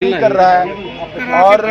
कर रहा है और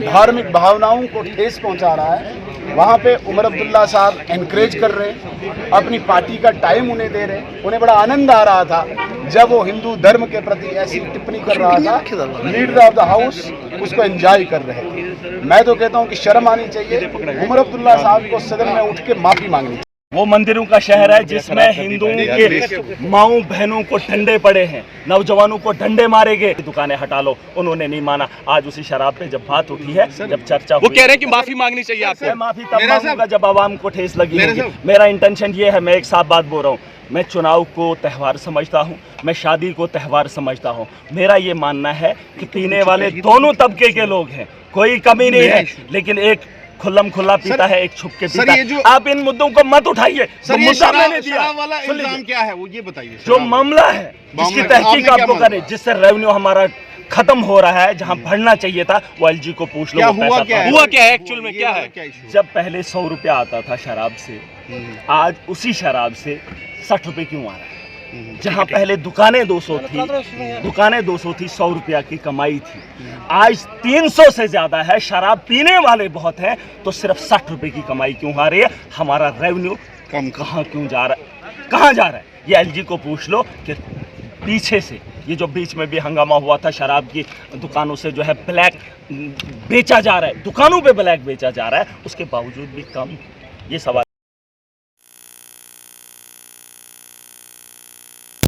धार्मिक भावनाओं को ठेस पहुंचा रहा है। वहाँ पे उमर अब्दुल्ला साहब एनकरेज कर रहे हैं, अपनी पार्टी का टाइम उन्हें दे रहे हैं। उन्हें बड़ा आनंद आ रहा था जब वो हिंदू धर्म के प्रति ऐसी टिप्पणी कर रहा था। लीडर ऑफ द हाउस उसको एंजॉय कर रहे थे। मैं तो कहता हूँ कि शर्म आनी चाहिए उमर अब्दुल्ला साहब को सदन में उठ के माफी मांगनी चाहिए। वो मंदिरों का शहर है जिसमें हिंदुओं के माओ बहनों को डंडे पड़े हैं, नौजवानों को डंडे मारे गए। दुकानें हटा लो, उन्होंने नहीं माना। आज उसी शराब पे जब बात उठी है, जब चर्चा वो कह रहे हैं कि माफी मांगनी चाहिए आपको। मैं माफी तब मांगूंगा जब आवाम को ठेस लगी होगी। मेरा इंटेंशन ये है, मैं एक साफ बात बोल रहा हूँ, मैं चुनाव को त्यौहार समझता हूँ, मैं शादी को त्यौहार समझता हूँ। मेरा ये मानना है कि पीने वाले दोनों तबके के लोग हैं, कोई कमी नहीं है, लेकिन एक खुल्लम खुल्ला पीता है, एक छुप के पीता है। आप इन मुद्दों को मत उठाइए। सर, ये शराब वाला इल्जाम क्या है वो ये बताइए। जो मामला है जिसकी तहकीक आपको करें, जिससे रेवेन्यू हमारा खत्म हो रहा है, जहां बढ़ना चाहिए था, वो एलजी को पूछ लो। हुआ क्या है एक्चुअल में, क्या है? जब पहले 100 रुपया आता था शराब से, आज उसी शराब से 60 रुपए क्यों आ रहा है? जहां पहले दुकानें 200 थी, 100 रुपया की कमाई थी, आज 300 से ज्यादा है। शराब पीने वाले बहुत हैं, तो सिर्फ 60 रुपए की कमाई क्यों आ रही है? हमारा रेवेन्यू कम कहाँ क्यों जा रहा है? कहाँ जा रहा है? ये एलजी को पूछ लो कि पीछे से ये जो बीच में भी हंगामा हुआ था, शराब की दुकानों से जो है ब्लैक बेचा जा रहा है, दुकानों पे ब्लैक बेचा जा रहा है, उसके बावजूद भी कम। ये सवाल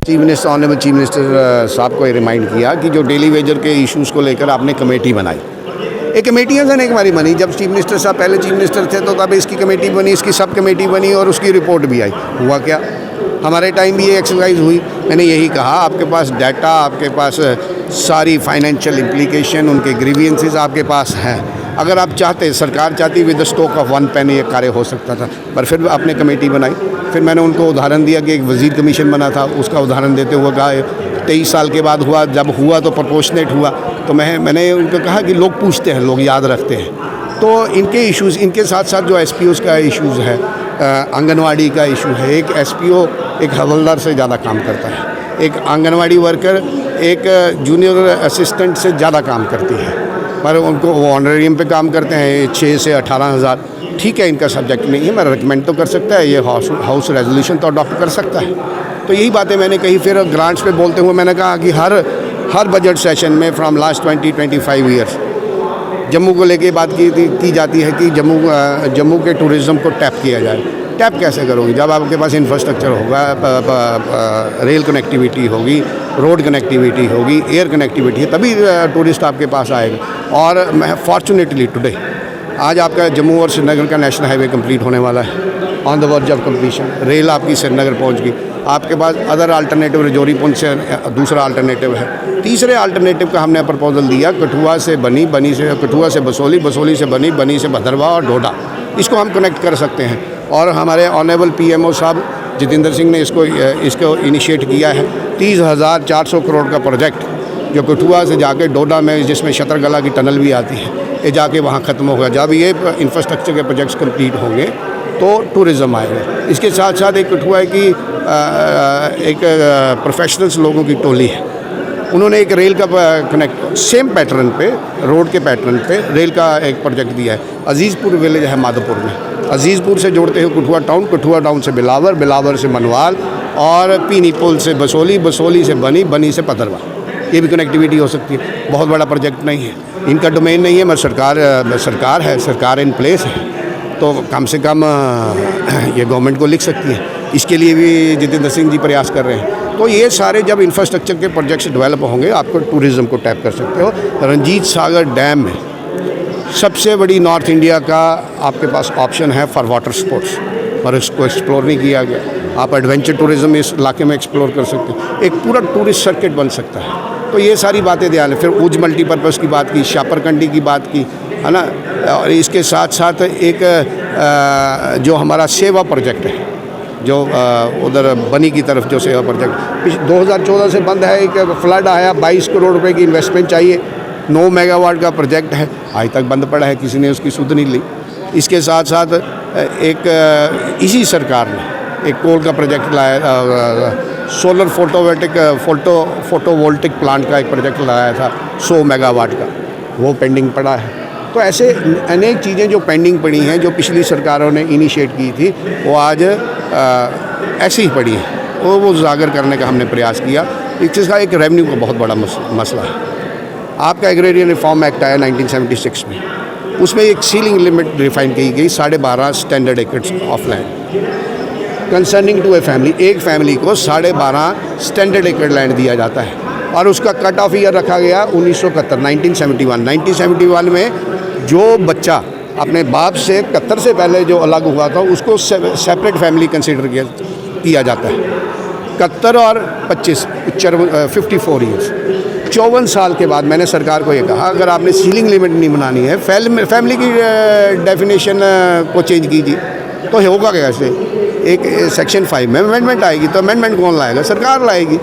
chief minister, honourable chief minister साहब को रिमाइंड किया कि जो डेली वेजर के इश्यूज़ को लेकर आपने कमेटी बनाई। एक कमेटियाँ से एक बारी बनी। जब चीफ मिनिस्टर साहब पहले चीफ मिनिस्टर थे तो तब इसकी कमेटी बनी, इसकी सब कमेटी बनी और उसकी रिपोर्ट भी आई। हुआ क्या? हमारे टाइम भी ये एक्सरसाइज हुई। मैंने यही कहा, आपके पास डाटा, आपके पास सारी फाइनेंशियल इम्प्लीकेशन, उनके ग्रीवियंसेस आपके पास हैं। अगर आप चाहते, सरकार चाहती, with the stroke of one pen ये कार्य हो सकता था, पर फिर आपने कमेटी बनाई। फिर मैंने उनको उदाहरण दिया कि एक वज़ीर कमीशन बना था, उसका उदाहरण देते हुए कहा 23 साल के बाद हुआ, जब हुआ तो प्रोपोर्शनेट हुआ। तो मैंने उनको कहा कि लोग पूछते हैं, लोग याद रखते हैं। तो इनके इश्यूज़, इनके साथ साथ जो SPOs का इश्यूज़ है, आंगनवाड़ी का इशू है। एक SPO एक हवलदार से ज़्यादा काम करता है, एक आंगनवाड़ी वर्कर एक जूनियर असिस्टेंट से ज़्यादा काम करती है, पर उनको वो ऑनरेरियम पे काम करते हैं 6 से 18 हज़ार। ठीक है, इनका सब्जेक्ट नहीं है, मैं रिकमेंड तो कर सकता है, ये हाउस रेजोल्यूशन तो अडॉप्ट कर सकता है। तो यही बातें मैंने कही। फिर ग्रांट्स पे बोलते हुए मैंने कहा कि हर बजट सेशन में फ्रॉम लास्ट 20-25 ईयर्स जम्मू को लेके बात की जाती है कि जम्मू के टूरिज़्म को टैप किया जाए। टैप कैसे करोगे? जब आपके पास इंफ्रास्ट्रक्चर होगा, रेल कनेक्टिविटी होगी, रोड कनेक्टिविटी होगी, एयर कनेक्टिविटी, तभी टूरिस्ट आपके पास आएगा। और मैं फॉर्चुनेटली टुडे आज आपका जम्मू और श्रीनगर का नेशनल हाईवे कंप्लीट होने वाला है, on the verge of completion. Rail आपकी श्रीनगर पहुंच गई। आपके पास अदर अल्टरनेटिव रजौरी पुंछ से दूसरा अल्टरनेटिव है। तीसरे अल्टरनेटिव का हमने प्रपोजल दिया, कठुआ से बनी, बनी से कठुआ से बसोली, बसोली से बनी, बनी से भदरवा और डोडा। इसको हम कनेक्ट कर सकते हैं। और हमारे ऑनरेबल PMO साहब जितेंद्र सिंह ने इसको इनिशिएट किया है। 30,400 करोड़ का प्रोजेक्ट जो कठुआ से जाके डोडा में, जिसमें शतरगला की टनल भी आती है, ये जाके वहाँ ख़त्म होगा। जब ये इंफ्रास्ट्रक्चर के प्रोजेक्ट्स कंप्लीट होंगे तो टूरिज़्म आएगा। इसके साथ साथ एक कठुआ की एक प्रोफेशनल्स लोगों की टोली है, उन्होंने एक रेल का कनेक्ट सेम पैटर्न पे, रोड के पैटर्न पे रेल का एक प्रोजेक्ट दिया है। अजीज़पुर विलेज है माधोपुर में, अजीज़पुर से जोड़ते हुए कठुआ टाउन, कठुआ टाउन से बिलावर, बिलावर से मनवाल और पीनी पुल से बसोली, बसोली से बनी, बनी से पथरवा। ये भी कनेक्टिविटी हो सकती है। बहुत बड़ा प्रोजेक्ट नहीं है, इनका डोमेन नहीं है, मगर सरकार है, सरकार इन प्लेस है, तो कम से कम ये गवर्नमेंट को लिख सकती है। इसके लिए भी जितेंद्र सिंह जी प्रयास कर रहे हैं। तो ये सारे जब इंफ्रास्ट्रक्चर के प्रोजेक्ट्स डेवलप होंगे, आपको टूरिज़्म को टैप कर सकते हो। रंजीत सागर डैम में सबसे बड़ी नॉर्थ इंडिया का आपके पास ऑप्शन है फॉर वाटर स्पोर्ट्स, और इसको एक्सप्लोर नहीं किया गया। आप एडवेंचर टूरिज़्म इस इलाके में एक्सप्लोर कर सकते हो, एक पूरा टूरिस्ट सर्किट बन सकता है। तो ये सारी बातें ध्यान है। फिर उज मल्टीपर्पज़ की बात की, शापरकंडी की बात की, है ना। और इसके साथ साथ एक जो हमारा सेवा प्रोजेक्ट है, जो उधर बनी की तरफ जो सेवा प्रोजेक्ट 2014 से बंद है। एक फ्लड आया, 22 करोड़ रुपए की इन्वेस्टमेंट चाहिए, 9 मेगावाट का प्रोजेक्ट है, आज तक बंद पड़ा है, किसी ने उसकी सुध नहीं ली। इसके साथ साथ एक इसी सरकार ने एक कोल का प्रोजेक्ट लाया, सोलर फोटोवोल्टिक प्लांट का एक प्रोजेक्ट लगाया था 100 मेगावाट का, वो पेंडिंग पड़ा है। तो ऐसे अनेक चीज़ें जो पेंडिंग पड़ी हैं, जो पिछली सरकारों ने इनिशिएट की थी, वो आज ऐसी ही पड़ी है। वो उजागर करने का हमने प्रयास किया। इसका एक रेवेन्यू का बहुत बड़ा मसला है। आपका एग्रेरियन रिफॉर्म एक्ट आया 1976 में, उसमें एक सीलिंग लिमिट डिफाइन की गई 12.5 स्टैंडर्ड एकड़ of land concerning to a family. एक फैमिली को 12.5 स्टैंडर्ड एकड़ लैंड दिया जाता है और उसका कट ऑफ ईयर रखा गया 1971 में जो बच्चा अपने बाप से 71 से पहले जो अलग हुआ था उसको सेपरेट फैमिली कंसिडर किया जाता है। 71 और 25 54 ईयर्स 54 साल के बाद मैंने सरकार को ये कहा, अगर आपने सीलिंग लिमिट नहीं बनानी है, फैमिली की डेफिनेशन को चेंज कीजिए। तो होगा कैसे? एक सेक्शन 5 में अमेंडमेंट आएगी, तो अमेंडमेंट कौन लाएगा? सरकार लाएगी।